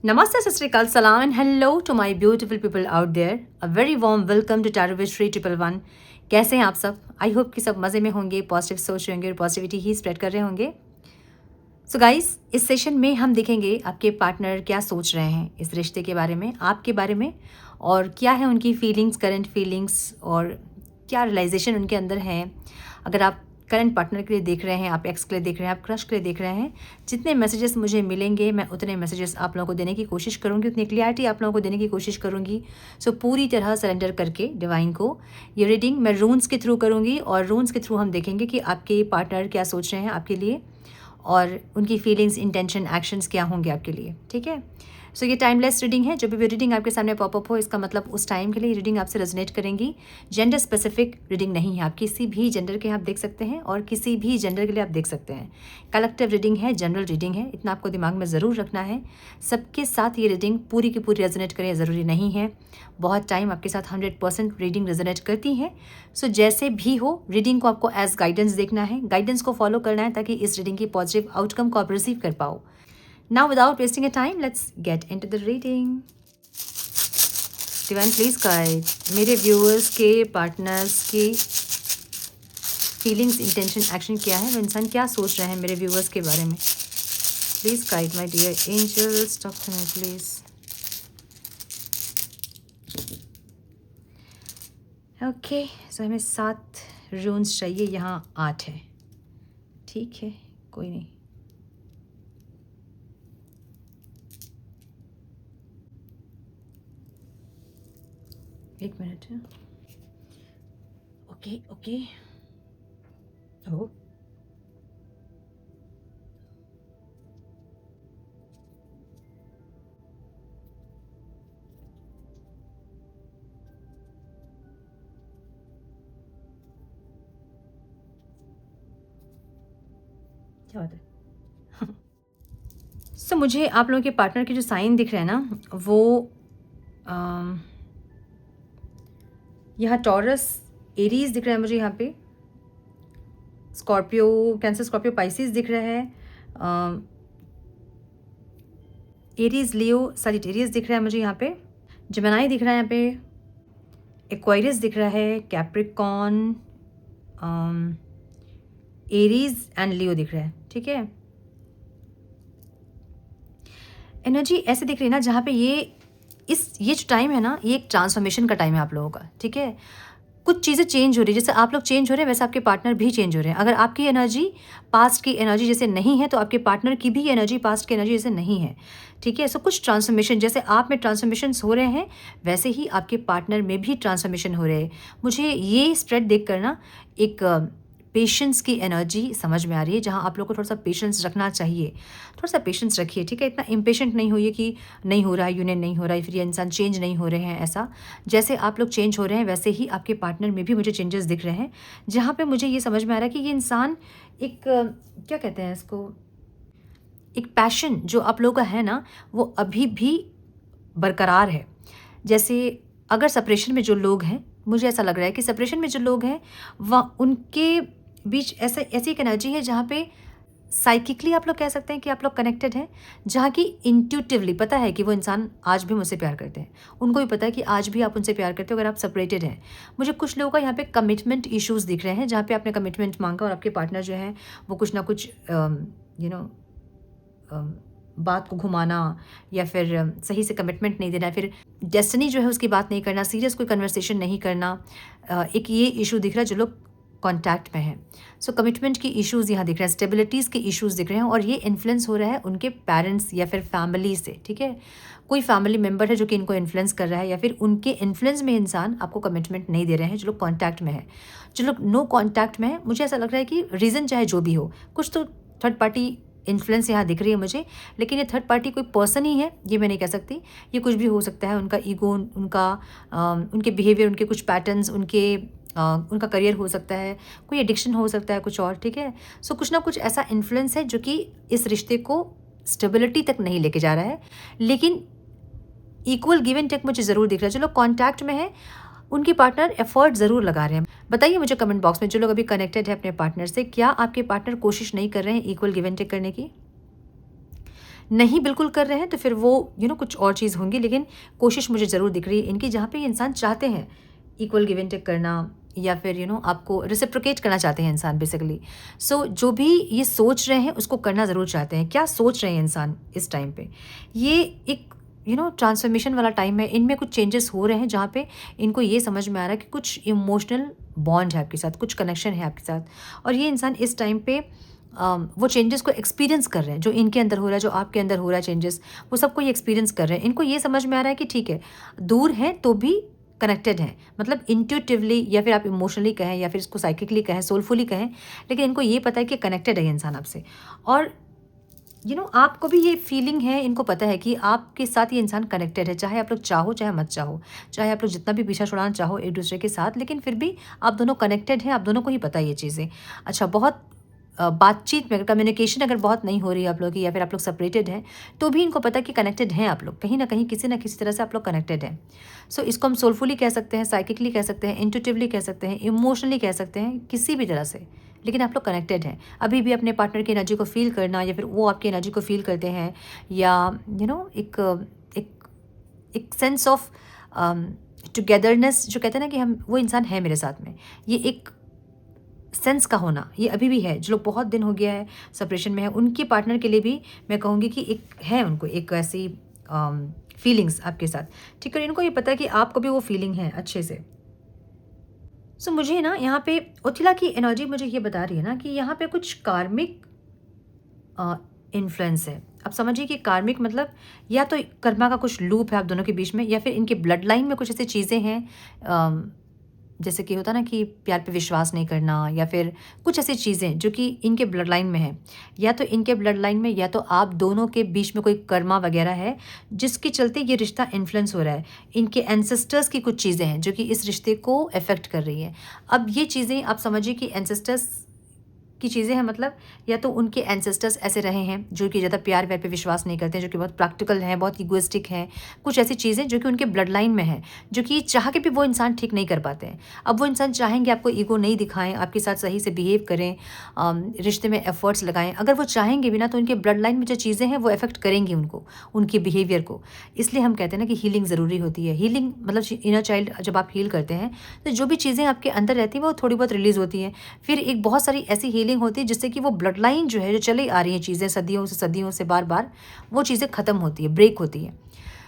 Namaste, Sat Sri Akal, Salam, and hello to my beautiful people out there. A very warm welcome to Tarot with Shri 111. कैसे हैं आप सब? I hope कि सब मज़े में होंगे, पॉजिटिव सोच रहे होंगे और पॉजिटिविटी ही स्प्रेड कर रहे होंगे. सो गाइस, इस सेशन में हम देखेंगे आपके पार्टनर क्या सोच रहे हैं इस रिश्ते के बारे में, आपके बारे में, और क्या है उनकी फीलिंग्स, करंट फीलिंग्स, और क्या रियलाइजेशन उनके अंदर है. अगर आप करंट पार्टनर के लिए देख रहे हैं, आप एक्स के लिए देख रहे हैं, आप क्रश के लिए देख रहे हैं, जितने मैसेजेस मुझे मिलेंगे मैं उतने मैसेजेस आप लोगों को देने की कोशिश करूँगी, उतनी क्लियरिटी आप लोगों को देने की कोशिश करूँगी. सो पूरी तरह सरेंडर करके डिवाइन को ये रीडिंग मैं रून्स के थ्रू करूँगी, और रून्स के थ्रू हम देखेंगे कि आपके पार्टनर क्या सोच रहे हैं आपके लिए, और उनकी फीलिंग्स, इंटेंशन, एक्शंस क्या होंगे आपके लिए. ठीक है. सो ये टाइमलेस रीडिंग है. जब भी रीडिंग आपके सामने पॉपअप हो, इसका मतलब उस टाइम के लिए रीडिंग आपसे रेजोनेट करेंगी. जेंडर स्पेसिफिक रीडिंग नहीं है. आप किसी भी जेंडर के आप देख सकते हैं और किसी भी जेंडर के लिए आप देख सकते हैं. कलेक्टिव रीडिंग है, जनरल रीडिंग है, इतना आपको दिमाग में ज़रूर रखना है. सबके साथ ये रीडिंग पूरी की पूरी रेजोनेट करें ज़रूरी नहीं है. बहुत टाइम आपके साथ 100% रीडिंग रेजोनेट करती है. सो जैसे भी हो, रीडिंग को आपको एज गाइडेंस देखना है, गाइडेंस को फॉलो करना है, ताकि इस रीडिंग की पॉजिटिव आउटकम को आप रिसीव कर पाओ. Now, without wasting a time, let's get into the reading. Divine, please guide मेरे viewers के, partners की feelings, intention, action क्या है, वो इंसान क्या सोच रहे हैं मेरे viewers के बारे में. Please guide my dear angels, talk to me please. Okay, so हमें 7 runes चाहिए, यहाँ 8 है. ठीक है, कोई नहीं. एक मिनट है. Okay okay. ओ क्या बात है. सो मुझे आप लोगों के पार्टनर के जो साइन दिख रहे हैं ना, वो यहाँ टॉरस, एरीज दिख रहा है मुझे, यहाँ पे स्कॉर्पियो, कैंसर, स्कॉर्पियो, पाइसिस दिख रहा है, एरीज, लियो, सजिटेरियस दिख रहा है मुझे यहाँ पे, जेमिनी दिख रहा है यहाँ पे, एक्वायरियस दिख रहा है, कैप्रिकॉन, एरीज एंड लियो दिख रहा है. ठीक है. एनर्जी ऐसे दिख रही है ना, जहाँ पे ये जो टाइम है ना, ये एक ट्रांसफॉर्मेशन का टाइम है आप लोगों का. ठीक है. कुछ चीज़ें चेंज हो रही है, जैसे आप लोग चेंज हो रहे हैं वैसे आपके पार्टनर भी चेंज हो रहे हैं. अगर आपकी एनर्जी पास्ट की एनर्जी जैसे नहीं है, तो आपके पार्टनर की भी एनर्जी पास्ट की एनर्जी जैसे नहीं है. ठीक है. सो कुछ ट्रांसफॉर्मेशन, जैसे आप में ट्रांसफॉर्मेशंस हो रहे हैं, वैसे ही आपके पार्टनर में भी ट्रांसफॉर्मेशन हो रहे हैं. मुझे ये स्प्रेड देख कर ना एक पेशेंस की एनर्जी समझ में आ रही है, जहाँ आप लोग को थोड़ा सा पेशेंस रखना चाहिए. थोड़ा सा पेशेंस रखिए. ठीक है. इतना इम्पेशेंट नहीं होइए कि नहीं हो रहा है, यूनियन नहीं हो रहा है, फिर ये इंसान चेंज नहीं हो रहे हैं. ऐसा जैसे आप लोग चेंज हो रहे हैं, वैसे ही आपके पार्टनर में भी मुझे चेंजेस दिख रहे हैं, जहाँ पे मुझे ये समझ में आ रहा है कि ये इंसान एक क्या कहते हैं इसको, एक पैशन जो आप लोगों का है ना, वो अभी भी बरकरार है. जैसे अगर सेपरेशन में जो लोग हैं, मुझे ऐसा लग रहा है कि सेपरेशन में जो लोग हैं, वह उनके बीच ऐसी एक एनर्जी है जहाँ पे साइकिकली आप लोग कह सकते हैं कि आप लोग कनेक्टेड हैं, जहाँ की इंट्यूटिवली पता है कि वो इंसान आज भी मुझसे प्यार करते हैं. उनको भी पता है कि आज भी आप उनसे प्यार करते हो, अगर आप सेपरेटेड हैं. मुझे कुछ लोगों का यहाँ पे कमिटमेंट इश्यूज़ दिख रहे हैं, जहाँ पे आपने कमिटमेंट मांगा और आपके पार्टनर जो है वो कुछ ना कुछ बात को घुमाना, या फिर सही से कमिटमेंट नहीं देना, फिर डेस्टिनी जो है उसकी बात नहीं करना, सीरियस कोई कन्वर्सेशन नहीं करना. एक ये इशू दिख रहा है जो लोग कॉन्टैक्ट में हैं. सो कमिटमेंट की इश्यूज़ यहाँ दिख रहे हैं, स्टेबिलिटीज़ के इश्यूज़ दिख रहे हैं, और ये इन्फ्लुएंस हो रहा है उनके पेरेंट्स या फिर फैमिली से. ठीक है. कोई फैमिली मेम्बर है जो कि इनको इन्फ्लुएंस कर रहा है, या फिर उनके इन्फ्लुएंस में इंसान आपको कमिटमेंट नहीं दे रहे हैं, जो लोग कॉन्टैक्ट में है. जो लोग नो कॉन्टैक्ट में है, मुझे ऐसा लग रहा है कि रीज़न चाहे जो भी हो, कुछ तो थर्ड पार्टी इन्फ्लुएंस यहाँ दिख रही है मुझे. लेकिन ये थर्ड पार्टी कोई पर्सन ही है, ये मैं नहीं कह सकती. ये कुछ भी हो सकता है. उनका ईगो, उनके बिहेवियर, उनके कुछ पैटर्न्स, उनका करियर हो सकता है, कोई एडिक्शन हो सकता है, कुछ और. ठीक है. सो कुछ ना कुछ ऐसा इन्फ्लुएंस है जो कि इस रिश्ते को स्टेबिलिटी तक नहीं लेके जा रहा है, लेकिन इक्वल गिव एंड टेक मुझे ज़रूर दिख रहा है. जो लोग कॉन्टैक्ट में है, उनके पार्टनर एफर्ट ज़रूर लगा रहे हैं. बताइए मुझे कमेंट बॉक्स में, जो लोग अभी कनेक्टेड है अपने पार्टनर से, क्या आपके पार्टनर कोशिश नहीं कर रहे हैं इक्वल गिव एंड टेक करने की. नहीं बिल्कुल कर रहे हैं तो फिर वो कुछ और चीज़ होंगी, लेकिन कोशिश मुझे ज़रूर दिख रही है इनकी, जहाँ पे ये इंसान चाहते हैं इक्वल गिव एंड टेक करना, या फिर आपको रेसिप्रोकेट करना चाहते हैं इंसान बेसिकली। सो जो भी ये सोच रहे हैं उसको करना ज़रूर चाहते हैं। क्या सोच रहे हैं इंसान इस टाइम पे? ये एक ट्रांसफॉर्मेशन वाला टाइम है, इनमें कुछ चेंजेस हो रहे हैं, जहाँ पे इनको ये समझ में आ रहा है कि कुछ इमोशनल बॉन्ड है आपके साथ, कुछ कनेक्शन है आपके साथ, और ये इंसान इस टाइम पे वो चेंजेस को एक्सपीरियंस कर रहे हैं, जो इनके अंदर हो रहा है, जो आपके अंदर हो रहा है चेंजेस, वो सबको ये एक्सपीरियंस कर रहे हैं। इनको ये समझ में आ रहा है कि ठीक है, दूर हैं तो भी कनेक्टेड हैं, मतलब इंट्यूटिवली, या फिर आप इमोशनली कहें, या फिर इसको साइकिकली कहें, सोलफुली कहें, लेकिन इनको ये पता है कि कनेक्टेड है ये इंसान आपसे। और आपको भी ये फीलिंग है, इनको पता है कि आपके साथ ये इंसान कनेक्टेड है, चाहे आप लोग चाहो चाहे मत चाहो, चाहे आप लोग जितना भी पीछा छुड़ाना चाहो एक दूसरे के साथ, लेकिन फिर भी आप दोनों कनेक्टेड हैं, आप दोनों को ही पता है ये चीज़ें। अच्छा, बहुत बातचीत में कम्युनिकेशन अगर बहुत नहीं हो रही है आप लोग की, या फिर आप लोग सेपरेटेड हैं, तो भी इनको पता है कि कनेक्टेड हैं आप लोग, कहीं ना कहीं किसी ना किसी तरह से आप लोग कनेक्टेड हैं। सो इसको हम सोलफुली कह सकते हैं, साइकिकली कह सकते हैं, इंट्यूटिवली कह सकते हैं, इमोशनली कह सकते हैं, किसी भी तरह से, लेकिन आप लोग कनेक्टेड हैं। अभी भी अपने पार्टनर की एनर्जी को फील करना, या फिर वो आपकी एनर्जी को फील करते हैं, या एक एक एक सेंस ऑफ टुगेदरनेस, जो कहते हैं ना कि हम, वो इंसान है मेरे साथ में, ये एक सेंस का होना, ये अभी भी है। जो लोग बहुत दिन हो गया है सेपरेशन में है, उनके पार्टनर के लिए भी मैं कहूँगी कि एक है, उनको एक ऐसी फीलिंग्स आपके साथ, ठीक है। इनको ये पता है कि आपको भी वो फीलिंग है अच्छे से। सो मुझे ना यहाँ पे ओथिला की एनर्जी मुझे ये बता रही है ना कि यहाँ पे कुछ कार्मिक इन्फ्लुएंस है। अब समझिए कि कार्मिक मतलब या तो कर्मा का कुछ लूप है आप दोनों के बीच में, या फिर इनके ब्लड लाइन में कुछ ऐसी चीज़ें हैं, जैसे कि होता ना कि प्यार पे विश्वास नहीं करना, या फिर कुछ ऐसी चीज़ें जो कि इनके ब्लड लाइन में है, या तो इनके ब्लड लाइन में, या तो आप दोनों के बीच में कोई कर्मा वगैरह है जिसके चलते ये रिश्ता इन्फ्लुएंस हो रहा है। इनके एंसेस्टर्स की कुछ चीज़ें हैं जो कि इस रिश्ते को अफेक्ट कर रही हैं। अब ये चीज़ें आप समझिए कि एंसेस्टर्स की चीज़ें हैं, मतलब या तो उनके एंसेस्टर्स ऐसे रहे हैं जो कि ज़्यादा प्यार व्यार पे विश्वास नहीं करते हैं, जो कि बहुत प्रैक्टिकल हैं, बहुत इगोइस्टिक हैं, कुछ ऐसी चीज़ें जो कि उनके ब्लड लाइन में है, जो कि चाह के भी वो इंसान ठीक नहीं कर पाते हैं। अब वो इंसान चाहेंगे आपको ईगो नहीं दिखाएं, आपके साथ सही से बिहेव करें, रिश्ते में एफर्ट्स लगाएं, अगर वो चाहेंगे भी ना, तो उनके ब्लड लाइन में जो चीज़ें हैं वो अफेक्ट करेंगी उनको, उनके बिहेवियर को। इसलिए हम कहते हैं ना कि हीलिंग ज़रूरी होती है। हीलिंग मतलब इनर चाइल्ड जब आप हील करते हैं, तो जो भी चीज़ें आपके अंदर रहती हैं वो थोड़ी बहुत रिलीज़ होती हैं। फिर एक बहुत सारी ऐसी हीलिंग होती है जिससे कि वो ब्लड लाइन जो है, जो चली आ रही हैं चीज़ें सदियों से बार बार, वो चीज़ें ख़त्म होती है, ब्रेक होती है।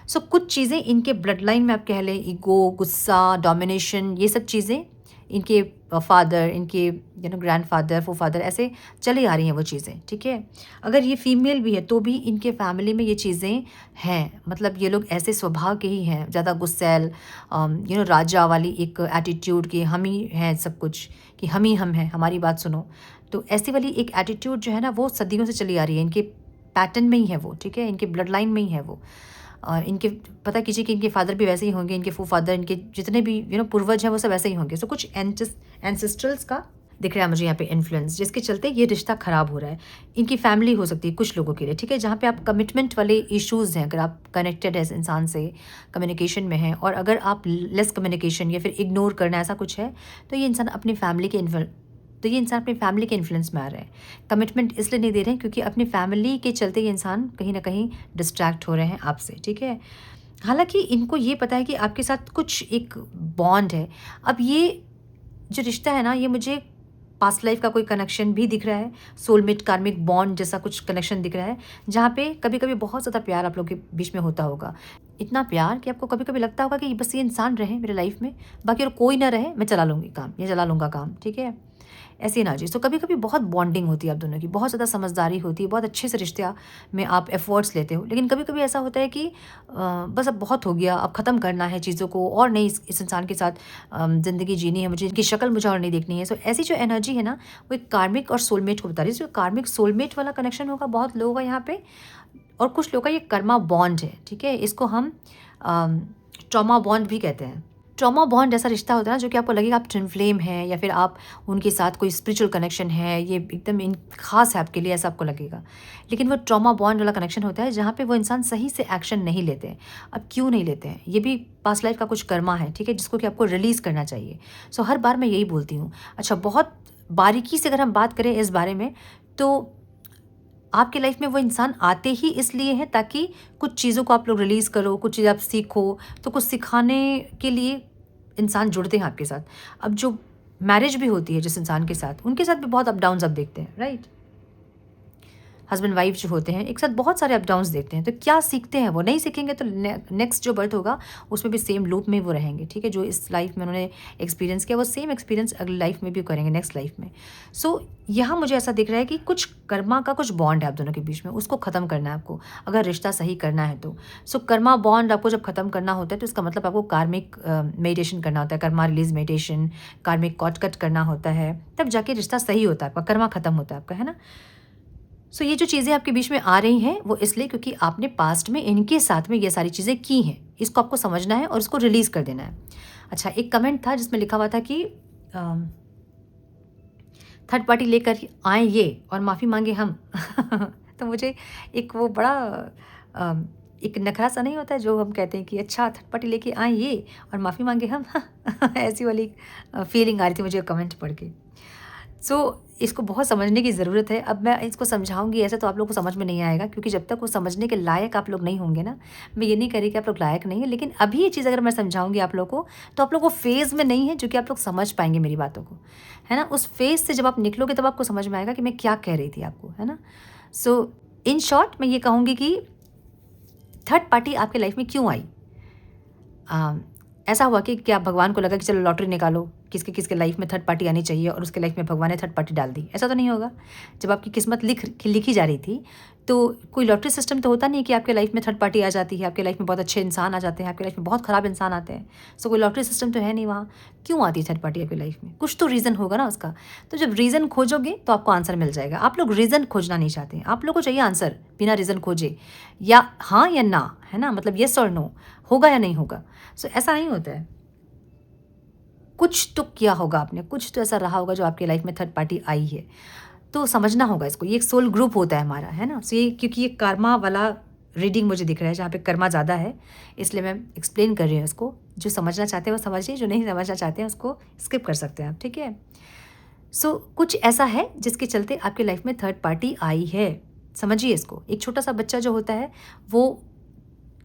सो कुछ चीज़ें इनके ब्लड लाइन में आप कह लें, ईगो, गुस्सा, डोमिनेशन, ये सब चीज़ें इनके फादर, इनके ग्रैंडफादर, फादर ऐसे चली आ रही हैं वो चीज़ें, ठीक है। अगर ये फीमेल भी है तो भी इनके फैमिली में ये चीज़ें हैं, मतलब ये लोग ऐसे स्वभाव के ही हैं, ज़्यादा गुस्सैल, राजा वाली एक एटीट्यूड की, हम ही हैं सब कुछ, कि हम ही हम हैं, हमारी बात सुनो। तो ऐसी वाली एक एटीट्यूड जो है ना, वो सदियों से चली आ रही है, इनके पैटर्न में ही है वो, ठीक है, इनके ब्लड लाइन में ही है वो। और इनके पता कीजिए कि इनके फादर भी वैसे ही होंगे, इनके फादर, इनके जितने भी पूर्वज हैं वो सब ऐसे ही होंगे। सो कुछ एंसेस्ट्रल्स का दिख रहा है मुझे यहाँ पे इन्फ्लुएंस, जिसके चलते ये रिश्ता ख़राब हो रहा है। इनकी फैमिली हो सकती है कुछ लोगों के लिए, ठीक है, जहाँ पे आप कमिटमेंट वाले इश्यूज़ हैं, अगर आप कनेक्टेड है इस इंसान से, कम्युनिकेशन में हैं, और अगर आप लेस कम्युनिकेशन या फिर इग्नोर करना ऐसा कुछ है, तो ये इंसान अपनी फैमिली के इन्फ्लुएंस में आ रहे हैं। कमिटमेंट इसलिए नहीं दे रहे हैं क्योंकि अपनी फैमिली के चलते ये इंसान कहीं ना कहीं डिस्ट्रैक्ट हो रहे हैं आपसे, ठीक है। हालांकि इनको ये पता है कि आपके साथ कुछ एक बॉन्ड है। अब ये जो रिश्ता है ना, ये मुझे पास्ट लाइफ का कोई कनेक्शन भी दिख रहा है, सोलमेट कार्मिक बॉन्ड जैसा कुछ कनेक्शन दिख रहा है, जहाँ पे कभी कभी बहुत ज़्यादा प्यार आप लोगों के बीच में होता होगा। इतना प्यार कि आपको कभी कभी लगता होगा कि बस ये इंसान रहे मेरे लाइफ में, बाकी और कोई ना रहे, मैं चला लूँगी काम या चला लूँगा काम, ठीक है, ऐसी एनर्जी। तो कभी कभी बहुत बॉन्डिंग होती है आप दोनों की, बहुत ज़्यादा समझदारी होती है, बहुत अच्छे से रिश्ते में आप एफर्ट्स लेते हो। लेकिन कभी कभी ऐसा होता है कि बस अब बहुत हो गया, अब ख़त्म करना है चीज़ों को, और नहीं इस इंसान के साथ ज़िंदगी जीनी है मुझे, इनकी शक्ल मुझे और नहीं देखनी है। सो ऐसी जो एनर्जी है ना, वो एक कार्मिक और सोलमेट को बता रही है। जो कार्मिक सोलमेट वाला कनेक्शन होगा बहुत लोगों का यहाँ पे, और कुछ लोगों का ये कर्मा बॉन्ड है, ठीक है। इसको हम ट्रॉमा बॉन्ड भी कहते हैं। ट्रॉमा बॉन्ड ऐसा रिश्ता होता है ना, जो कि आपको लगेगा आप ट्विन फ्लेम हैं, या फिर आप उनके साथ कोई स्पिरिचुअल कनेक्शन है, ये एकदम इन खास है आपके लिए, ऐसा आपको लगेगा। लेकिन वो ट्रॉमा बॉन्ड वाला कनेक्शन होता है जहाँ पे वो इंसान सही से एक्शन नहीं लेते हैं। अब क्यों नहीं लेते हैं? ये भी पास्ट लाइफ का कुछ कर्मा है, ठीक है, जिसको कि आपको रिलीज़ करना चाहिए। सो हर बार मैं यही बोलती हूँ। अच्छा, बहुत बारीकी से अगर हम बात करें इस बारे में, तो आपके लाइफ में वो इंसान आते ही इसलिए हैं ताकि कुछ चीज़ों को आप लोग रिलीज़ करो, कुछ चीज़ें आप सीखो, तो कुछ सिखाने के लिए इंसान जुड़ते हैं आपके साथ। अब जो मैरिज भी होती है जिस इंसान के साथ, उनके साथ भी बहुत अप डाउन्स आप देखते हैं, राइट? हस्बैंड वाइफ जो होते हैं एक साथ बहुत सारे अप डाउन्स देखते हैं, तो क्या सीखते हैं वो? नहीं सीखेंगे तो नेक्स्ट जो बर्थ होगा उसमें भी सेम लूप में वो रहेंगे, ठीक है? जो इस लाइफ में उन्होंने एक्सपीरियंस किया वो सेम एक्सपीरियंस अगली लाइफ में भी करेंगे, नेक्स्ट लाइफ में। सो यहाँ मुझे ऐसा दिख रहा है कि कुछ कर्मा का कुछ बॉन्ड है आप दोनों के बीच में, उसको ख़त्म करना है आपको, अगर रिश्ता सही करना है तो। सो कर्मा बॉन्ड आपको जब ख़त्म करना होता है तो इसका मतलब आपको कार्मिक मेडिटेशन करना होता है, कर्मा रिलीज मेडिटेशन, कार्मिक कॉट कट करना होता है, तब जाके रिश्ता सही होता है आपका, कर्मा ख़त्म होता है आपका, है ना? सो ये जो चीज़ें आपके बीच में आ रही हैं वो इसलिए क्योंकि आपने पास्ट में इनके साथ में ये सारी चीज़ें की हैं। इसको आपको समझना है और इसको रिलीज़ कर देना है। अच्छा, एक कमेंट था जिसमें लिखा हुआ था कि थर्ड पार्टी लेकर आए ये और माफ़ी मांगे हम। तो मुझे एक वो बड़ा एक नखरा सा नहीं होता है जो हम कहते हैं कि अच्छा थर्ड पार्टी लेके आए ये और माफ़ी मांगे हम। ऐसी वाली फीलिंग आ रही थी मुझे कमेंट पढ़ के। इसको बहुत समझने की ज़रूरत है। अब मैं इसको समझाऊँगी ऐसे तो आप लोग को समझ में नहीं आएगा, क्योंकि जब तक वो समझने के लायक आप लोग नहीं होंगे ना, मैं ये नहीं कह रही कि आप लोग लायक नहीं हैं, लेकिन अभी ये चीज़ अगर मैं समझाऊँगी आप लोग को, तो आप लोग वो फ़ेज़ में नहीं है जो कि आप लोग समझ पाएँगे मेरी बातों को, है ना? उस फ़ेज़ से जब आप निकलोगे तब आपको समझ में आएगा कि मैं क्या कह रही थी आपको, है ना? सो इन शॉर्ट मैं ये कहूँगी कि थर्ड पार्टी आपके लाइफ में क्यों आई? ऐसा हुआ कि क्या भगवान को लगा कि चलो लॉटरी निकालो, किसके किसके लाइफ में थर्ड पार्टी आनी चाहिए और उसके लाइफ में भगवान ने थर्ड पार्टी डाल दी? ऐसा तो नहीं होगा। जब आपकी किस्मत लिखी जा रही थी तो कोई लॉटरी सिस्टम तो होता नहीं कि आपके लाइफ में थर्ड पार्टी आ जाती है, आपके लाइफ में बहुत अच्छे इंसान आ जाते हैं, आपके लाइफ में बहुत ख़राब इंसान आते हैं। सो कोई लॉटरी सिस्टम तो है नहीं वहाँ। क्यों आती है थर्ड पार्टी आपकी लाइफ में? कुछ तो रीज़न होगा ना उसका। तो जब रीज़न खोजोगे तो आपको आंसर मिल जाएगा। आप लोग रीज़न खोजना नहीं चाहते हैं, आप लोग को चाहिए आंसर बिना रीज़न खोजे, या हाँ या ना, है ना? मतलब येस और नो, होगा या नहीं होगा। सो ऐसा नहीं होता है। कुछ तो किया होगा आपने, कुछ तो ऐसा रहा होगा जो आपकी लाइफ में थर्ड पार्टी आई है, तो समझना होगा इसको। ये एक सोल ग्रुप होता है हमारा, है ना? सो ये क्योंकि ये कर्मा वाला रीडिंग मुझे दिख रहा है जहाँ पे कर्मा ज़्यादा है, इसलिए मैं एक्सप्लेन कर रही हूँ इसको। जो समझना चाहते हैं वो समझिए, जो नहीं समझना चाहते हैं उसको स्किप कर सकते हैं आप, ठीक है? सो कुछ ऐसा है जिसके चलते आपकी लाइफ में थर्ड पार्टी आई है, समझिए इसको। एक छोटा सा बच्चा जो होता है वो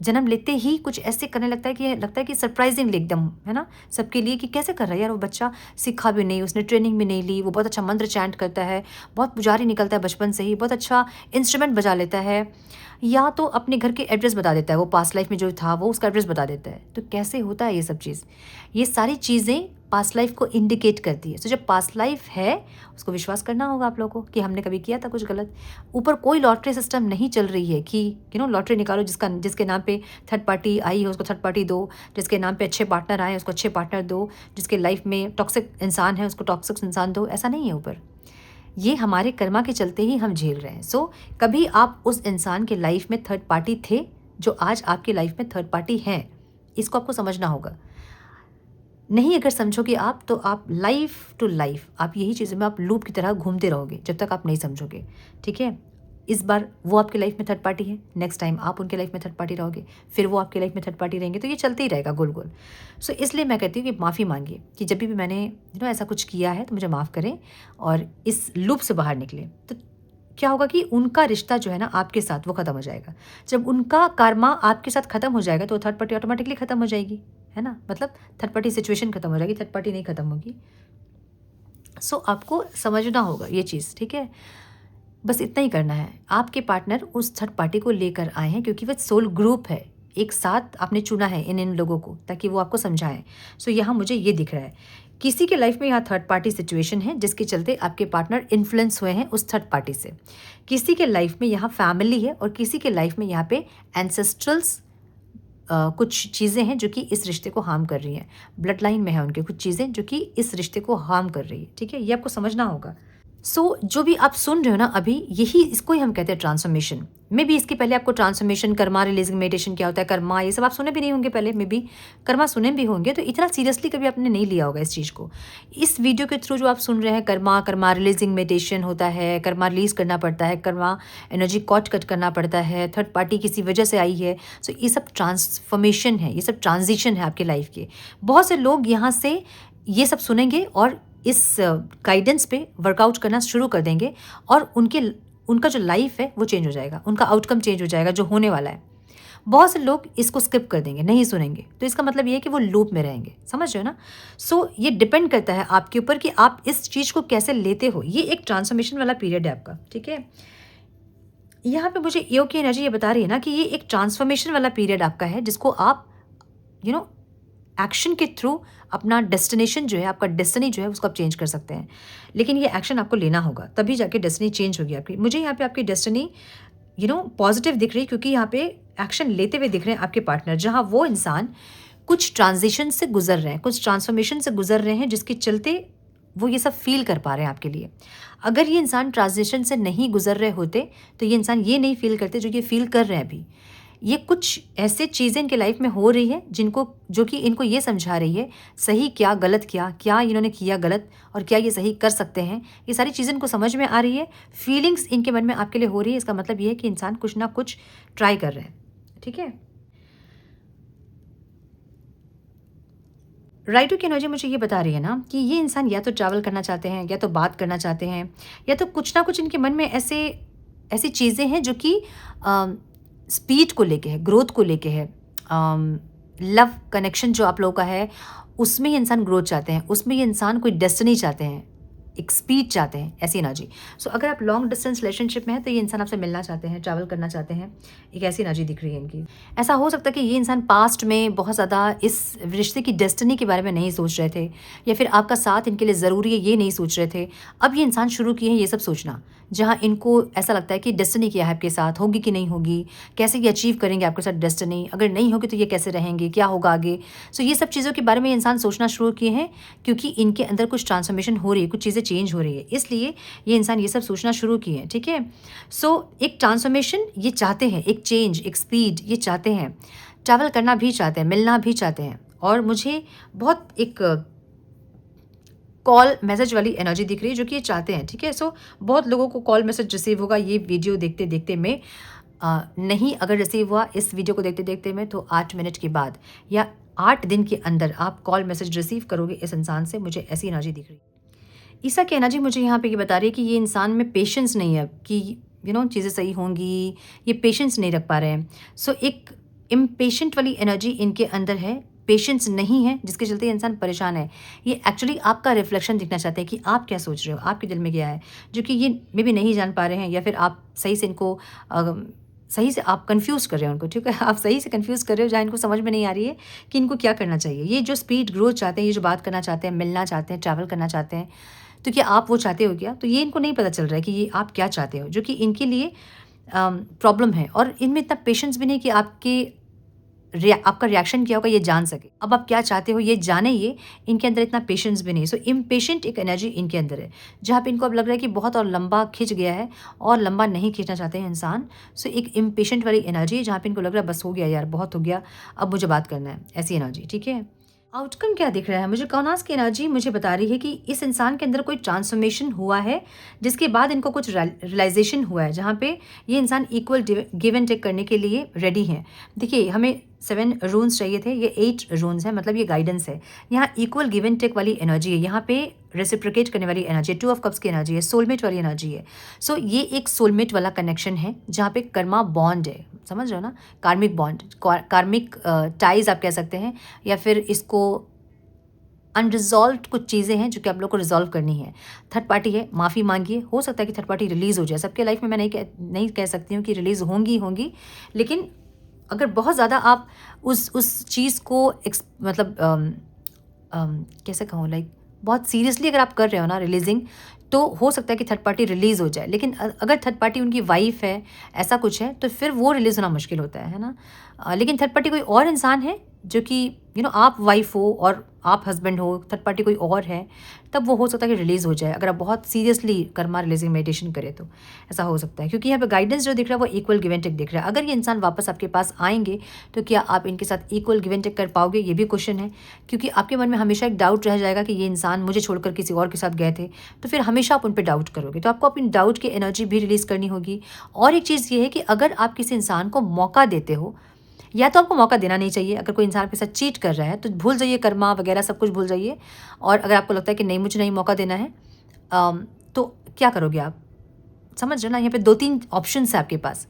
जन्म लेते ही कुछ ऐसे करने लगता है कि सरप्राइजिंगली एकदम, है ना, सबके लिए कि कैसे कर रहा है यार वो बच्चा, सीखा भी नहीं, उसने ट्रेनिंग भी नहीं ली, वो बहुत अच्छा मंत्र चैंट करता है, बहुत पुजारी निकलता है बचपन से ही, बहुत अच्छा इंस्ट्रूमेंट बजा लेता है, या तो अपने घर के एड्रेस बता देता है, वो पास्ट लाइफ में जो था वो उसका एड्रेस बता देता है। तो कैसे होता है ये सब चीज़? ये सारी चीज़ें पास्ट लाइफ को इंडिकेट करती है। तो जब पास्ट लाइफ है उसको विश्वास करना होगा आप लोगों को कि हमने कभी किया था कुछ गलत। ऊपर कोई लॉटरी सिस्टम नहीं चल रही है कि लॉटरी निकालो, जिसके नाम पे थर्ड पार्टी आई है उसको थर्ड पार्टी दो, जिसके नाम पे अच्छे पार्टनर आए उसको अच्छे पार्टनर दो, जिसके लाइफ में टॉक्सिक इंसान है उसको टॉक्सिक इंसान दो। ऐसा नहीं है ऊपर। ये हमारे कर्मा के चलते ही हम झेल रहे हैं। सो कभी आप उस इंसान के लाइफ में थर्ड पार्टी थे जो आज आपकी लाइफ में थर्ड पार्टी हैं, इसको आपको समझना होगा। नहीं अगर समझोगे आप तो आप लाइफ टू लाइफ आप यही चीज़ों में आप लूप की तरह घूमते रहोगे जब तक आप नहीं समझोगे, ठीक है? इस बार वो आपकी लाइफ में थर्ड पार्टी है, नेक्स्ट टाइम आप उनके लाइफ में थर्ड पार्टी रहोगे, फिर वो आपकी लाइफ में थर्ड पार्टी रहेंगे, तो ये चलते ही रहेगा गोल गोल। सो इसलिए मैं कहती हूँ कि माफ़ी मांगिए कि जब भी मैंने ऐसा कुछ किया है तो मुझे माफ़ करें और इस लूप से बाहर निकले। तो क्या होगा कि उनका रिश्ता जो है ना आपके साथ वो ख़त्म हो जाएगा। जब उनका कर्मा आपके साथ ख़त्म हो जाएगा तो थर्ड पार्टी ऑटोमेटिकली ख़त्म हो जाएगी, है ना? मतलब थर्ड पार्टी सिचुएशन ख़त्म हो जाएगी, थर्ड पार्टी नहीं ख़त्म होगी। सो आपको समझना होगा ये चीज़, ठीक है? बस इतना ही करना है। आपके पार्टनर उस थर्ड पार्टी को लेकर आए हैं क्योंकि वह सोल ग्रुप है, एक साथ आपने चुना है इन लोगों को ताकि वो आपको समझाएं। सो यहाँ मुझे ये दिख रहा है किसी के लाइफ में यहाँ थर्ड पार्टी सिचुएशन है जिसके चलते आपके पार्टनर इन्फ्लुएंस हुए हैं उस थर्ड पार्टी से। किसी के लाइफ में यहाँ फैमिली है और किसी के लाइफ में यहाँ पे एंसेस्ट्रल्स कुछ चीज़ें हैं जो कि इस रिश्ते को हार्म कर रही हैं। ब्लड लाइन में है उनके कुछ चीज़ें जो कि इस रिश्ते को हार्म कर रही है, ठीक है? ये आपको समझना होगा। सो जो भी आप सुन रहे हो ना अभी, यही इसको ही हम कहते हैं ट्रांसफॉर्मेशन। मे बी इसके पहले आपको ट्रांसफॉर्मेशन, कर्मा रिलीजिंग मेडिटेशन क्या होता है, कर्मा, ये सब आप सुने भी नहीं होंगे पहले, मे बी कर्मा सुने भी होंगे, तो इतना सीरियसली कभी आपने नहीं लिया होगा इस चीज़ को। इस वीडियो के थ्रू जो आप सुन रहे हैं, कर्मा रिलीजिंग मेडिटेशन होता है, कर्मा रिलीज करना पड़ता है, कर्मा एनर्जी कट करना पड़ता है, थर्ड पार्टी किसी वजह से आई है। सो ये सब ट्रांसफॉर्मेशन है, ये सब ट्रांजिशन है आपके लाइफ के। बहुत से लोग यहाँ से ये सब सुनेंगे और इस गाइडेंस पे वर्कआउट करना शुरू कर देंगे और उनके उनका जो लाइफ है वो चेंज हो जाएगा, उनका आउटकम चेंज हो जाएगा जो होने वाला है। बहुत से लोग इसको स्किप कर देंगे, नहीं सुनेंगे, तो इसका मतलब ये है कि वो लूप में रहेंगे, समझ रहे हो ना। सो ये डिपेंड करता है आपके ऊपर कि आप इस चीज़ को कैसे लेते हो। ये एक ट्रांसफॉर्मेशन वाला पीरियड है आपका, ठीक है। यहाँ पे मुझे ईओ की एनर्जी ये बता रही है ना कि ये एक ट्रांसफॉर्मेशन वाला पीरियड आपका है, जिसको आप एक्शन के थ्रू अपना डेस्टिनेशन जो है, आपका डेस्टिनी जो है उसको आप चेंज कर सकते हैं। लेकिन ये एक्शन आपको लेना होगा, तभी जाके डेस्टिनी चेंज होगी आपकी। मुझे यहाँ पे आपकी डेस्टिनी पॉजिटिव दिख रही है, क्योंकि यहाँ पे एक्शन लेते हुए दिख रहे हैं आपके पार्टनर, जहाँ वो इंसान कुछ ट्रांजिशन से गुजर रहे हैं, कुछ ट्रांसफॉर्मेशन से गुजर रहे हैं, जिसके चलते वो ये सब फील कर पा रहे हैं आपके लिए। अगर ये इंसान ट्रांजिशन से नहीं गुजर रहे होते तो ये इंसान ये नहीं फील करते जो ये फील कर रहे हैं अभी। ये कुछ ऐसे चीज़ें इनके लाइफ में हो रही है जो कि इनको ये समझा रही है सही क्या गलत क्या, क्या इन्होंने किया गलत और क्या ये सही कर सकते हैं। ये सारी चीज़ें इनको समझ में आ रही है, फीलिंग्स इनके मन में आपके लिए हो रही है। इसका मतलब ये है कि इंसान कुछ ना कुछ ट्राई कर रहे हैं, ठीक है। राइटो की एनर्जी मुझे ये बता रही है ना कि ये इंसान या तो ट्रैवल करना चाहते हैं, या तो बात करना चाहते हैं, या तो कुछ ना कुछ इनके मन में ऐसी चीज़ें हैं जो कि स्पीड को लेके है, ग्रोथ को लेके है, लव कनेक्शन जो आप लोगों का है उसमें ये इंसान ग्रोथ चाहते हैं, उसमें ये इंसान कोई डेस्टिनी चाहते हैं, एक स्पीड चाहते हैं, ऐसी एनर्जी। सो अगर आप लॉन्ग डिस्टेंस रिलेशनशिप में हैं तो ये इंसान आपसे मिलना चाहते हैं, ट्रैवल करना चाहते हैं, एक ऐसी एनर्जी दिख रही है इनकी। ऐसा हो सकता है कि ये इंसान पास्ट में बहुत ज़्यादा इस रिश्ते की डेस्टिनी के बारे में नहीं सोच रहे थे, या फिर आपका साथ इनके लिए ज़रूरी है ये नहीं सोच रहे थे। अब ये इंसान शुरू किए हैं ये सब सोचना, जहाँ इनको ऐसा लगता है कि डेस्टिनी क्या है आपके साथ, होगी कि नहीं होगी, कैसे ये अचीव करेंगे आपके साथ डेस्टिनी, अगर नहीं होगी तो ये कैसे रहेंगे, क्या होगा आगे। सो ये सब चीज़ों के बारे में इंसान सोचना शुरू किए हैं, क्योंकि इनके अंदर कुछ ट्रांसफॉर्मेशन हो रही है, कुछ चीज़ें चेंज हो रही है, इसलिए ये इंसान ये सब सोचना शुरू किए हैं, ठीक है। सो एक ट्रांसफॉर्मेशन ये चाहते हैं, एक चेंज, एक स्पीड ये चाहते हैं, ट्रैवल करना भी चाहते हैं, मिलना भी चाहते हैं। और मुझे बहुत एक कॉल मैसेज वाली एनर्जी दिख रही है जो कि ये चाहते हैं, ठीक है। सो बहुत लोगों को कॉल मैसेज रिसीव होगा ये वीडियो देखते देखते में, नहीं अगर रिसीव हुआ इस वीडियो को देखते देखते में तो 8 मिनट के बाद या 8 दिन के अंदर आप कॉल मैसेज रिसीव करोगे इस इंसान से, मुझे ऐसी एनर्जी दिख रही है। ईसा की एनर्जी मुझे यहाँ पे ये बता रही है कि ये इंसान में पेशेंस नहीं है कि चीज़ें सही होंगी, ये पेशेंस नहीं रख पा रहे हैं। सो एक इम्पेशेंट वाली एनर्जी इनके अंदर है, पेशेंस नहीं है, जिसके चलते ये इंसान परेशान है। ये एक्चुअली आपका रिफ्लेक्शन दिखना चाहते हैं कि आप क्या सोच रहे हो, आपके दिल में क्या है, जो कि ये मे बी नहीं जान पा रहे हैं, या फिर आप सही से इनको सही से आप कंफ्यूज कर रहे हो उनको, ठीक है। आप सही से कंफ्यूज कर रहे हो, जहाँ इनको समझ में नहीं आ रही है कि इनको क्या करना चाहिए। ये जो स्पीड ग्रोथ चाहते हैं, ये जो बात करना चाहते हैं, मिलना चाहते हैं, ट्रैवल करना चाहते हैं, तो क्या आप वो चाहते हो क्या? तो ये इनको नहीं पता चल रहा है कि ये आप क्या चाहते हो, जो कि इनके लिए प्रॉब्लम है। और इनमें इतना पेशेंस भी नहीं कि आपका रिएक्शन क्या होगा ये जान सके। अब आप क्या चाहते हो ये जाने, ये इनके अंदर इतना पेशेंस भी नहीं। सो इम्पेशेंट एक एनर्जी इनके अंदर है, जहाँ पे इनको अब लग रहा है कि बहुत और लंबा खिंच गया है और लंबा नहीं खींचना चाहते हैं इंसान। सो एक इम्पेशेंट वाली एनर्जी है, जहाँ पे इनको लग रहा है बस हो गया यार, बहुत हो गया, अब मुझे बात करना है, ऐसी एनर्जी, ठीक है। आउटकम क्या दिख रहा है मुझे? कौनास की एनर्जी मुझे बता रही है कि इस इंसान के अंदर कोई ट्रांसफॉर्मेशन हुआ है, जिसके बाद इनको कुछ रियलाइजेशन हुआ है, जहाँ पे ये इंसान इक्वल गिव एंड टेक करने के लिए रेडी हैं। देखिए हमें 7 रून्स चाहिए थे, ये 8 रून्स है, मतलब ये गाइडेंस है। यहाँ इक्वल गिव एंड टेक वाली एनर्जी है, यहाँ पे रेसिप्रोकेट करने वाली एनर्जी है, 2 ऑफ कप्स की एनर्जी है, सोलमेट वाली एनर्जी है। सो ये एक सोलमेट वाला कनेक्शन है, जहाँ पे कर्मा बॉन्ड है, समझ रहे हो ना, कार्मिक बॉन्ड, कार्मिक टाइज आप कह सकते हैं, या फिर इसको अनरिजॉल्व्ड कुछ चीज़ें हैं जो कि आप लोग को रिजॉल्व करनी है। थर्ड पार्टी है, माफ़ी मांगिए, हो सकता है कि थर्ड पार्टी रिलीज़ हो जाए। सबके लाइफ में मैं नहीं कह सकती हूँ कि रिलीज़ होंगी, लेकिन अगर बहुत ज़्यादा आप उस चीज़ को मतलब कैसे कहूँ, लाइक बहुत सीरियसली अगर आप कर रहे हो ना रिलीजिंग, तो हो सकता है कि थर्ड पार्टी रिलीज़ हो जाए। लेकिन अगर थर्ड पार्टी उनकी वाइफ है, ऐसा कुछ है, तो फिर वो रिलीज़ होना मुश्किल होता है ना। लेकिन थर्ड पार्टी कोई और इंसान है जो कि आप वाइफ हो और आप हस्बैंड हो, थर्ड पार्टी कोई और है, तब वो हो सकता है कि रिलीज़ हो जाए। अगर आप बहुत सीरियसली कर्मा रिलीजिंग मेडिटेशन करें तो ऐसा हो सकता है, क्योंकि यहाँ पे गाइडेंस जो दिख रहा है वो इक्वल गिव एंड टेक दिख रहा है। अगर ये इंसान वापस आपके पास आएंगे तो क्या आप इनके साथ इक्वल गिव एंड टेक कर पाओगे, ये भी क्वेश्चन है। क्योंकि आपके मन में हमेशा एक डाउट रह जाएगा कि ये इंसान मुझे छोड़कर किसी और के साथ गए थे, तो फिर हमेशा आप उन पर डाउट करोगे। तो आपको अपनी डाउट की एनर्जी भी रिलीज़ करनी होगी। और एक चीज़ ये है कि अगर आप किसी इंसान को मौका देते हो, या तो आपको मौका देना नहीं चाहिए। अगर कोई इंसान आपके साथ चीट कर रहा है तो भूल जाइए, कर्मा वगैरह सब कुछ भूल जाइए। और अगर आपको लगता है कि नहीं, मुझे नहीं मौका देना है, तो क्या करोगे आप? समझ रहे हो ना, यहाँ पे 2-3 ऑप्शंस है आपके पास।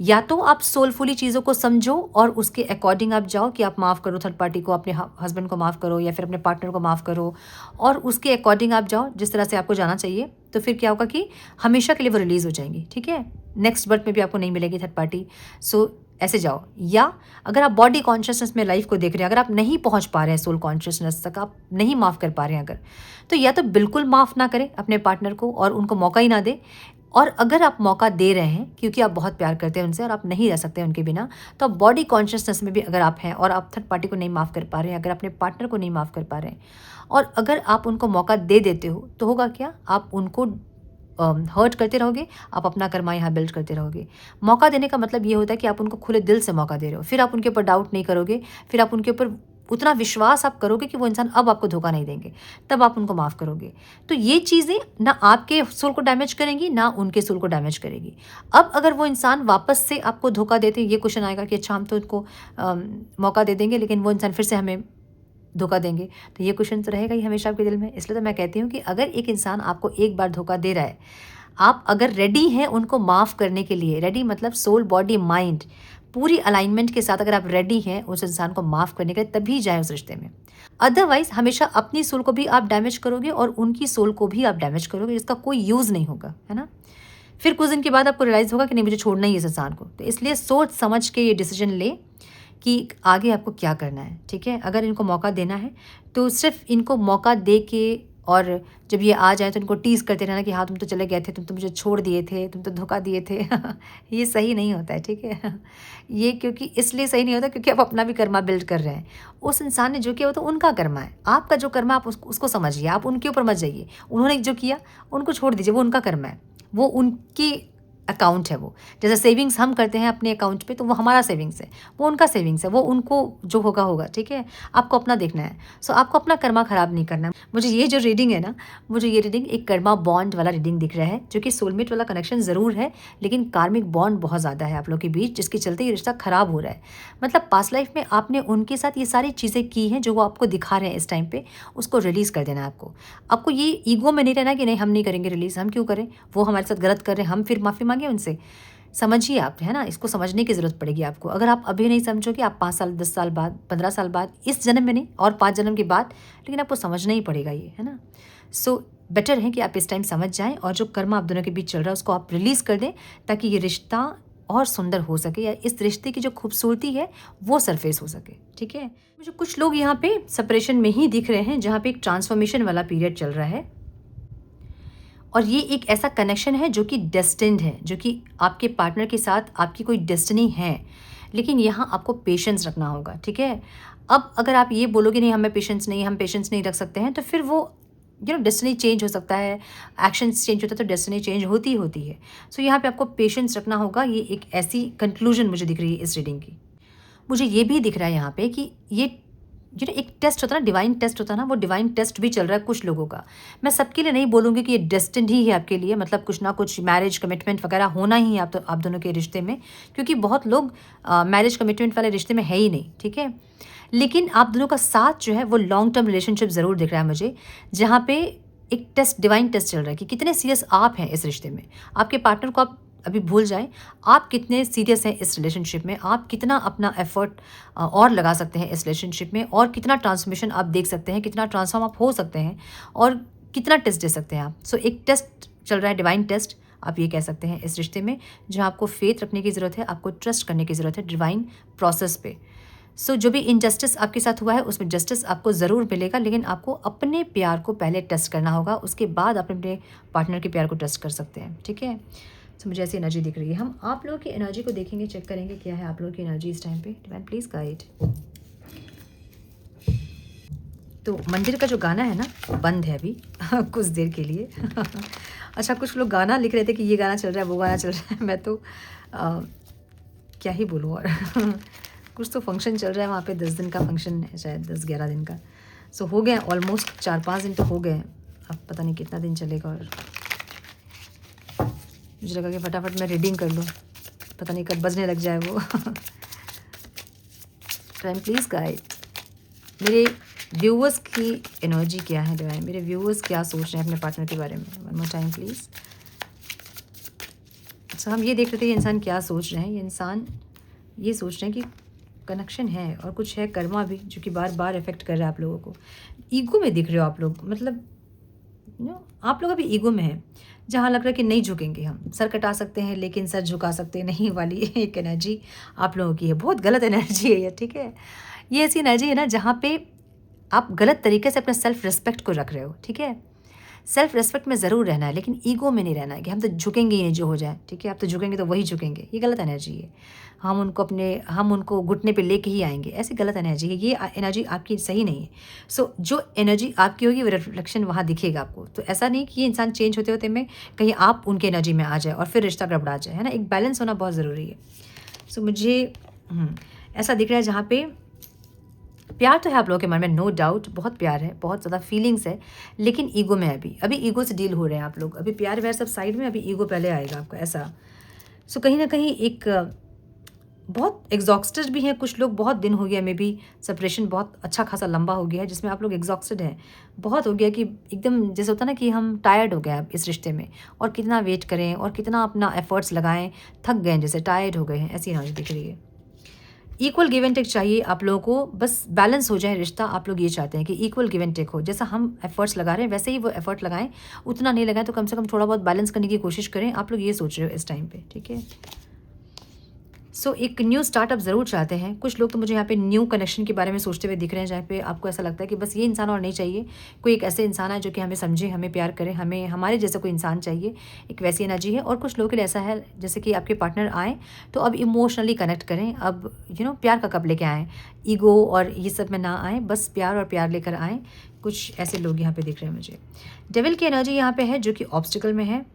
या तो आप सोलफुली चीज़ों को समझो और उसके अकॉर्डिंग आप जाओ कि आप माफ़ करो थर्ड पार्टी को, अपने हस्बैंड को माफ़ करो या फिर अपने पार्टनर को माफ़ करो, और उसके अकॉर्डिंग आप जाओ जिस तरह से आपको जाना चाहिए। तो फिर क्या होगा कि हमेशा के लिए वो रिलीज़ हो जाएंगी, ठीक है। नेक्स्ट बर्थ में भी आपको नहीं मिलेगी थर्ड पार्टी। सो ऐसे जाओ। या अगर आप बॉडी कॉन्शियसनेस में लाइफ को देख रहे हैं, अगर आप नहीं पहुंच पा रहे हैं सोल कॉन्शियसनेस तक, आप नहीं माफ़ कर पा रहे हैं अगर, तो या तो बिल्कुल माफ़ ना करें अपने पार्टनर को और उनको मौका ही ना दें। और अगर आप मौका दे रहे हैं क्योंकि आप बहुत प्यार करते हैं उनसे और आप नहीं रह सकते उनके बिना, तो आप बॉडी कॉन्शियसनेस में भी अगर आप हैं और आप थर्ड पार्टी को नहीं माफ़ कर पा रहे हैं, अगर अपने पार्टनर को नहीं माफ़ कर पा रहे हैं, और अगर आप उनको मौका दे देते हो, तो होगा क्या, आप उनको हर्ट करते रहोगे, आप अपना कर्मा यहाँ बिल्ड करते रहोगे। मौका देने का मतलब ये होता है कि आप उनको खुले दिल से मौका दे रहे हो, फिर आप उनके ऊपर डाउट नहीं करोगे, फिर आप उनके ऊपर उतना विश्वास आप करोगे कि वो इंसान अब आपको धोखा नहीं देंगे, तब आप उनको माफ़ करोगे। तो ये चीज़ें ना आपके सोल को डैमेज करेंगी, ना उनके सोल को डैमेज करेगी। अब अगर वो इंसान वापस से आपको धोखा देते, ये क्वेश्चन आएगा कि अच्छा हम तो उनको मौका दे देंगे लेकिन वो इंसान फिर से हमें धोखा देंगे, तो ये क्वेश्चन तो रहेगा ही हमेशा आपके दिल में। इसलिए तो मैं कहती हूँ कि अगर एक इंसान आपको एक बार धोखा दे रहा है, आप अगर रेडी हैं उनको माफ़ करने के लिए, रेडी मतलब सोल बॉडी माइंड पूरी अलाइनमेंट के साथ अगर आप रेडी हैं उस इंसान को माफ़ करने के लिए, तभी जाएं उस रिश्ते में। अदरवाइज हमेशा अपनी सोल को भी आप डैमेज करोगे और उनकी सोल को भी आप डैमेज करोगे, जिसका कोई यूज़ नहीं होगा, है ना। फिर कुछ दिन के बाद आपको रियलाइज़ होगा कि नहीं, मुझे छोड़ना ही है इस इंसान को। तो इसलिए सोच समझ के ये डिसीजन ले कि आगे आपको क्या करना है, ठीक है। अगर इनको मौका देना है तो सिर्फ इनको मौका दे के, और जब ये आ जाए तो इनको टीज़ करते रहना कि हाँ तुम तो चले गए थे, तुम तो मुझे छोड़ दिए थे, तुम तो धोखा दिए थे। ये सही नहीं होता है, ठीक है। ये क्योंकि इसलिए सही नहीं होता क्योंकि आप अपना भी कर्मा बिल्ड कर रहे हैं। उस इंसान ने जो किया वो तो उनका कर्मा है, आपका जो कर्मा आप उसको समझिए, आप उनके ऊपर मत जाइए। उन्होंने जो किया उनको छोड़ दीजिए, वो उनका कर्मा है, वो उनकी अकाउंट है। वो जैसे सेविंग्स हम करते हैं अपने अकाउंट पे, तो वो हमारा सेविंग्स है, वो उनका सेविंग्स है, वो उनको जो होगा होगा, ठीक है। आपको अपना देखना है। सो आपको अपना कर्मा खराब नहीं करना है। मुझे ये जो रीडिंग है ना, मुझे ये रीडिंग एक कर्मा बॉन्ड वाला रीडिंग दिख रहा है, जो कि सोलमेट वाला कनेक्शन ज़रूर है, लेकिन कार्मिक बॉन्ड बहुत ज़्यादा है आप लोग के बीच, जिसके चलते ये रिश्ता ख़राब हो रहा है। मतलब पास्ट लाइफ में आपने उनके साथ ये सारी चीज़ें की हैं जो वो आपको दिखा रहे हैं इस टाइम पे, उसको रिलीज़ कर देना है आपको। आपको ये ईगो में नहीं रहना कि नहीं हम नहीं करेंगे रिलीज़, हम क्यों करें, वो हमारे साथ गलत कर रहे हैं, हम फिर माफ़ी मांगे उनसे। समझिए आप, है ना, इसको समझने की ज़रूरत पड़ेगी आपको। अगर आप अभी नहीं समझोगे, आप 5 साल 10 साल बाद 15 साल बाद, इस जन्म में नहीं और 5 जन्म के बाद, लेकिन आपको समझना ही पड़ेगा ये, है ना। सो बेटर है कि आप इस टाइम समझ जाएं और जो कर्म आप दोनों के बीच चल रहा है उसको आप रिलीज़ कर दें, ताकि ये रिश्ता और सुंदर हो सके, या इस रिश्ते की जो खूबसूरती है वो सरफेस हो सके, ठीक है। मुझे कुछ लोग यहाँ पे सेपरेशन में ही दिख रहे हैं, जहाँ पे एक ट्रांसफॉर्मेशन वाला पीरियड चल रहा है, और ये एक ऐसा कनेक्शन है जो कि डेस्टिन्ड है, जो कि आपके पार्टनर के साथ आपकी कोई डेस्टिनी है, लेकिन यहाँ आपको पेशेंस रखना होगा, ठीक है। अब अगर आप ये बोलोगे नहीं हमें पेशेंस नहीं, हम पेशेंस नहीं रख सकते हैं, तो फिर वो डेस्टिनी चेंज हो सकता है, एक्शंस चेंज होता है तो डेस्टिनी चेंज होती ही होती है। सो यहाँ पे आपको पेशेंस रखना होगा। ये एक ऐसी कंक्लूजन मुझे दिख रही है इस रीडिंग की। मुझे ये भी दिख रहा है यहाँ पे कि ये एक टेस्ट होता है ना, डिवाइन टेस्ट होता है ना, वो डिवाइन टेस्ट भी चल रहा है कुछ लोगों का। मैं सबके लिए नहीं बोलूँगी कि ये डेस्टिन्ड ही है आपके लिए, मतलब कुछ ना कुछ मैरिज कमिटमेंट वगैरह होना ही है आप दोनों के रिश्ते में, क्योंकि बहुत लोग मैरिज कमिटमेंट वाले रिश्ते में है ही नहीं, ठीक है। लेकिन आप दोनों का साथ जो है वो लॉन्ग टर्म रिलेशनशिप ज़रूर दिख रहा है मुझे, जहाँ पे एक टेस्ट, डिवाइन टेस्ट चल रहा है कि कितने सीरियस आप हैं इस रिश्ते में। आपके पार्टनर को आप अभी भूल जाएं, आप कितने सीरियस हैं इस रिलेशनशिप में, आप कितना अपना एफर्ट और लगा सकते हैं इस रिलेशनशिप में, और कितना ट्रांसफॉर्मेशन आप देख सकते हैं, कितना ट्रांसफॉर्म आप हो सकते हैं, और कितना टेस्ट दे सकते हैं आप। सो एक टेस्ट चल रहा है, डिवाइन टेस्ट आप ये कह सकते हैं इस रिश्ते में, जहाँ आपको फेथ रखने की ज़रूरत है, आपको ट्रस्ट करने की ज़रूरत है डिवाइन प्रोसेस पे। सो जो भी इनजस्टिस आपके साथ हुआ है उसमें जस्टिस आपको ज़रूर मिलेगा, लेकिन आपको अपने प्यार को पहले टेस्ट करना होगा, उसके बाद आप अपने पार्टनर के प्यार को टेस्ट कर सकते हैं, ठीक है। सो मुझे ऐसी एनर्जी दिख रही है। हम आप लोगों की एनर्जी को देखेंगे, चेक करेंगे क्या है आप लोगों की एनर्जी इस टाइम पे। Divine please guide. तो मंदिर का जो गाना है ना बंद है अभी कुछ देर के लिए। अच्छा, कुछ लोग गाना लिख रहे थे कि ये गाना चल रहा है, वो गाना चल रहा है, मैं तो क्या ही बोलूँ और कुछ तो फंक्शन चल रहा है वहाँ पे, 10 दिन का फंक्शन है शायद, 10-11 दिन का। सो हो गए ऑलमोस्ट 4-5 दिन तो हो गए, अब पता नहीं कितना दिन चलेगा। और मुझे लगा कि फटाफट मैं रीडिंग कर लूँ, पता नहीं कब बजने लग जाए वो। Time please guide. मेरे व्यूअर्स की एनर्जी क्या है डिवाइन, मेरे व्यूअर्स क्या सोच रहे हैं अपने पार्टनर के बारे में। One more time please. So हम ये देख रहे थे ये इंसान क्या सोच रहे हैं। ये इंसान ये सोच रहे हैं कि कनेक्शन है और कुछ है कर्मा भी जो कि बार बार इफेक्ट कर रहा है आप लोगों को। ईगो में दिख रहे हो आप लोग, मतलब आप लोग अभी ईगो में हैं, जहाँ लग रहा है कि नहीं झुकेंगे, हम सर कटा सकते हैं लेकिन सर झुका सकते नहीं वाली एक एनर्जी आप लोगों की है। बहुत गलत एनर्जी है ये, ठीक है। ये ऐसी एनर्जी है ना जहाँ पे आप गलत तरीके से अपने सेल्फ रिस्पेक्ट को रख रहे हो, ठीक है। सेल्फ रिस्पेक्ट में ज़रूर रहना है लेकिन ईगो में नहीं रहना है कि हम तो झुकेंगे ही नहीं जो हो जाए, ठीक है। आप तो झुकेंगे तो वही झुकेंगे, ये गलत एनर्जी है। हम उनको घुटने पे लेके ही आएंगे, ऐसी गलत एनर्जी है। ये एनर्जी आपकी सही नहीं है। सो जो एनर्जी आपकी होगी वो रिफ्लेक्शन वहाँ दिखेगा आपको। तो ऐसा नहीं कि ये इंसान चेंज होते होते में कहीं आप उनकी एनर्जी में आ जाए और फिर रिश्ता गड़बड़ा जाए, है ना। एक बैलेंस होना बहुत ज़रूरी है। सो मुझे ऐसा दिख रहा है जहाँ पे प्यार तो है आप लोगों के मन में, नो डाउट, बहुत प्यार है, बहुत ज़्यादा फीलिंग्स है, लेकिन ईगो में अभी ईगो से डील हो रहे हैं आप लोग। अभी प्यार व्यार सब साइड में, अभी ईगो पहले आएगा आपका, ऐसा। सो कहीं ना कहीं एक बहुत एग्जॉस्टेड भी हैं कुछ लोग। बहुत दिन हो गया, मे बी सेपरेशन बहुत अच्छा खासा लंबा हो गया है जिसमें आप लोग एग्जॉस्टेड हैं। बहुत हो गया कि एकदम जैसे होता ना कि हम टायर्ड हो गए अब इस रिश्ते में, और कितना वेट करें और कितना अपना एफर्ट्स लगाएं, थक गए हैं, जैसे टायर्ड हो गए हैं, ऐसी एनर्जी दिख रही है। इक्वल गिव एंड टेक चाहिए आप लोगों को, बस बैलेंस हो जाए रिश्ता। आप लोग ये चाहते हैं कि इक्वल गिव एंड टेक हो, जैसा हम एफर्ट्स लगा रहे हैं वैसे ही वो एफर्ट लगाएं। उतना नहीं लगाएं तो कम से कम थोड़ा बहुत बैलेंस करने की कोशिश करें। आप लोग ये सोच रहे हो इस टाइम पे, ठीक है। सो एक न्यू स्टार्टअप ज़रूर चाहते हैं कुछ लोग। तो मुझे यहाँ पे न्यू कनेक्शन के बारे में सोचते हुए दिख रहे हैं जहाँ पे आपको ऐसा लगता है कि बस ये इंसान और नहीं चाहिए, कोई एक ऐसे इंसान है जो कि हमें समझे, हमें प्यार करे, हमें हमारे जैसा कोई इंसान चाहिए। एक वैसी एनर्जी है। और कुछ लोगों के लिए ऐसा है जैसे कि आपके पार्टनर आए तो अब इमोशनली कनेक्ट करें। अब प्यार का कब लेके आएँ, ईगो और ये सब में ना आएँ, बस प्यार और प्यार लेकर आएँ। कुछ ऐसे लोग यहाँ पे दिख रहे हैं मुझे। डेविल की एनर्जी यहाँ पे है जो कि ऑब्स्टिकल में है।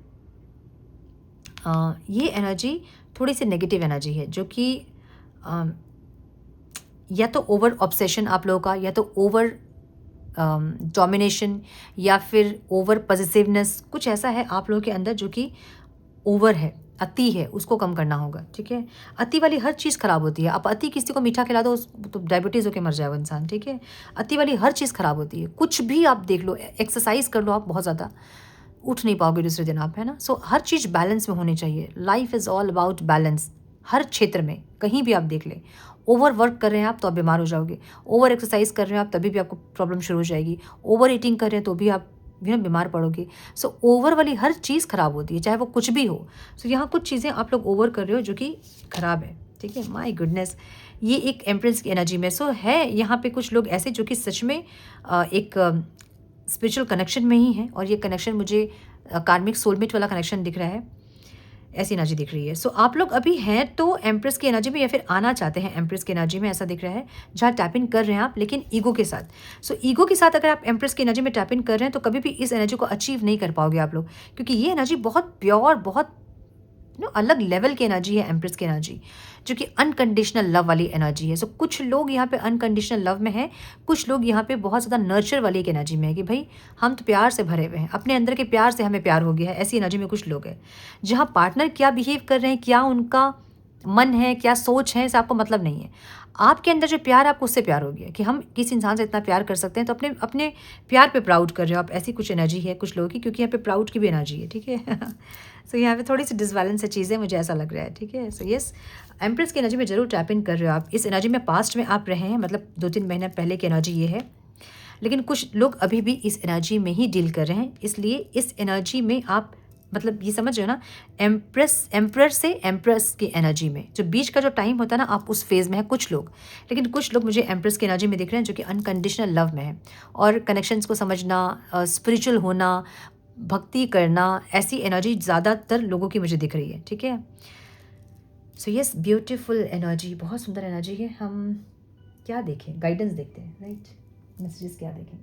ये एनर्जी थोड़ी सी नेगेटिव एनर्जी है जो कि या तो ओवर ऑब्सेशन आप लोगों का, या तो ओवर डोमिनेशन, या फिर ओवर पॉजिटिवनेस। कुछ ऐसा है आप लोगों के अंदर जो कि ओवर है, अति है, उसको कम करना होगा, ठीक है। अति वाली हर चीज़ ख़राब होती है। आप अति किसी को मीठा खिला दो तो डायबिटीज़ होकर मर जाए वो इंसान, ठीक है। अति वाली हर चीज़ ख़राब होती है। कुछ भी आप देख लो, एक्सरसाइज कर लो आप बहुत ज़्यादा, उठ नहीं पाओगे दूसरे दिन आप, है ना। सो हर चीज़ बैलेंस में होनी चाहिए। Life is all about balance. हर क्षेत्र में कहीं भी आप देख लें, ओवर वर्क कर रहे हैं आप तो आप बीमार हो जाओगे, ओवर एक्सरसाइज कर रहे हैं आप तभी भी आपको प्रॉब्लम शुरू हो जाएगी, ओवर ईटिंग कर रहे हैं तो भी आप बीमार पड़ोगे। सो ओवर वाली हर चीज़ ख़राब होती है, चाहे वो कुछ भी हो। सो यहाँ कुछ चीज़ें आप लोग ओवर कर रहे हो जो कि ख़राब है, ठीक है। माय गुडनेस, ये एक एम्प्रेस की एनर्जी में सो है। यहाँ पे कुछ लोग ऐसे जो कि सच में एक स्पिरिचुअल कनेक्शन में ही है, और ये कनेक्शन मुझे कार्मिक सोलमेट वाला कनेक्शन दिख रहा है, ऐसी एनर्जी दिख रही है। सो आप लोग अभी हैं तो एम्प्रेस की एनर्जी में, या फिर आना चाहते हैं एम्प्रेस की एनर्जी में, ऐसा दिख रहा है, जहाँ टैप इन कर रहे हैं आप, लेकिन ईगो के साथ। सो ईगो के साथ अगर आप एम्प्रेस की एनर्जी में टैप इन कर रहे हैं तो कभी भी इस एनर्जी को अचीव नहीं कर पाओगे आप लोग, क्योंकि ये एनर्जी बहुत प्योर, बहुत अलग लेवल की एनर्जी है एम्प्रेस की एनर्जी, जो कि अनकंडीशनल लव वाली एनर्जी है। सो कुछ लोग यहाँ पे अनकंडीशनल लव में हैं, कुछ लोग यहाँ पे बहुत ज़्यादा नर्चर वाली एक एनर्जी में है कि भाई हम तो प्यार से भरे हुए हैं, अपने अंदर के प्यार से हमें प्यार हो गया है, ऐसी एनर्जी में कुछ लोग हैं। जहाँ पार्टनर क्या बिहेव कर रहे हैं, क्या उनका मन है, क्या सोच है, इससे आपको मतलब नहीं है। आपके अंदर जो प्यार है आपको उससे प्यार हो गया कि हम किसी इंसान से इतना प्यार कर सकते हैं, तो अपने अपने प्यार पे प्राउड कर रहे हो आप। ऐसी कुछ एनर्जी है कुछ लोगों की, क्योंकि यहाँ पे प्राउड की भी एनर्जी है, ठीक है। सो यहाँ पे थोड़ी सी डिसबैलेंस है चीज़ें, मुझे ऐसा लग रहा है, ठीक है। सो यस, एम्प्रेस की एनर्जी में जरूर टैप इन कर रहे हो आप। इस एनर्जी में पास्ट में आप रहे हैं, मतलब 2-3 महीने पहले की एनर्जी ये है, लेकिन कुछ लोग अभी भी इस एनर्जी में ही डील कर रहे हैं। इसलिए इस एनर्जी में आप, मतलब ये समझ रहे हो ना, एम्प्रर से एम्प्रेस की एनर्जी में जो बीच का जो टाइम होता है ना, आप उस फेज़ में है कुछ लोग। लेकिन कुछ लोग मुझे एम्प्रेस की एनर्जी में दिख रहे हैं जो कि अनकंडीशनल लव में है, और कनेक्शंस को समझना, स्पिरिचुअल होना, भक्ति करना, ऐसी एनर्जी ज़्यादातर लोगों की मुझे दिख रही है, ठीक है। सो यस, ब्यूटीफुल एनर्जी, बहुत सुंदर एनर्जी है। हम क्या देखें, गाइडेंस देखते हैं, राइट, मैसेजेस क्या देखें।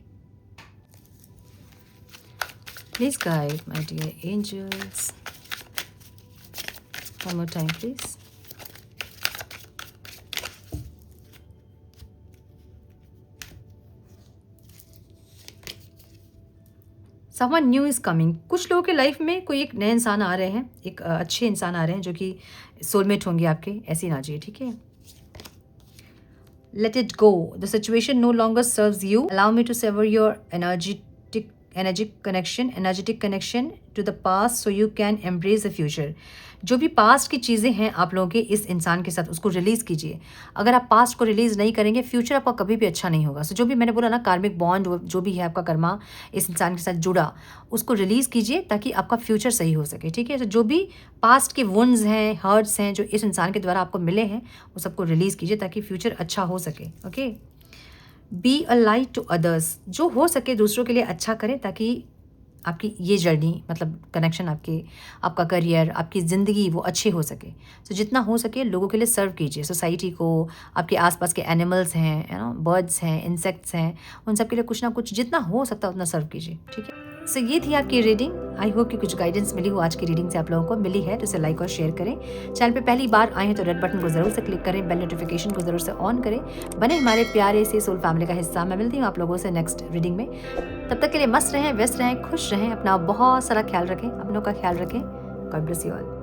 Please guide, my dear angels. One more time, please. Someone new is coming. कुछ लोगों के लाइफ में कोई एक नए इंसान आ रहे हैं, एक अच्छे इंसान आ रहे हैं जो कि सोलमेट होंगे आपके, ऐसी एनर्जी है, ठीक है। Let it go. The situation no longer serves you. Allow me to sever your energetic energetic connection to the past so you can embrace the future. जो भी पास्ट की चीज़ें हैं आप लोगों के इस इंसान के साथ, उसको रिलीज़ कीजिए। अगर आप पास्ट को रिलीज़ नहीं करेंगे, फ्यूचर आपका कभी भी अच्छा नहीं होगा। सो जो भी मैंने बोला ना, कार्मिक बॉन्ड जो भी है आपका कर्मा इस इंसान के साथ जुड़ा, उसको रिलीज़ कीजिए ताकि आपका फ्यूचर सही हो सके, ठीक है। तो जो भी पास्ट के वुंड्स हैं, हर्ट्स हैं जो इस इंसान के द्वारा आपको मिले हैं, वो सबको रिलीज़ कीजिए ताकि फ्यूचर अच्छा हो सके। Okay, be a light to others. जो हो सके दूसरों के लिए अच्छा करें ताकि आपकी ये जर्नी, मतलब कनेक्शन, आपका करियर, आपकी ज़िंदगी वो अच्छे हो सके। तो जितना हो सके लोगों के लिए सर्व कीजिए, सोसाइटी को, आपके आसपास के एनिमल्स हैं, बर्ड्स हैं, इंसेक्ट्स हैं, उन सब के लिए कुछ ना कुछ जितना हो सकता है उतना सर्व कीजिए, ठीक है। सो ये थी आपकी रीडिंग। आई होप कि कुछ गाइडेंस मिली हो आज की रीडिंग से, आप लोगों को मिली है तो इसे लाइक और शेयर करें। चैनल पे पहली बार आए हैं तो रेड बटन को ज़रूर से क्लिक करें, बेल नोटिफिकेशन को ज़रूर से ऑन करें, बने हमारे प्यारे से सोल फैमिली का हिस्सा। मैं मिलती हूँ आप लोगों से नेक्स्ट रीडिंग में। तब तक के लिए मस्त रहें, व्यस्त रहें, खुश रहें, अपना बहुत सारा ख्याल रखें, अपनों का ख्याल रखें। God bless you all.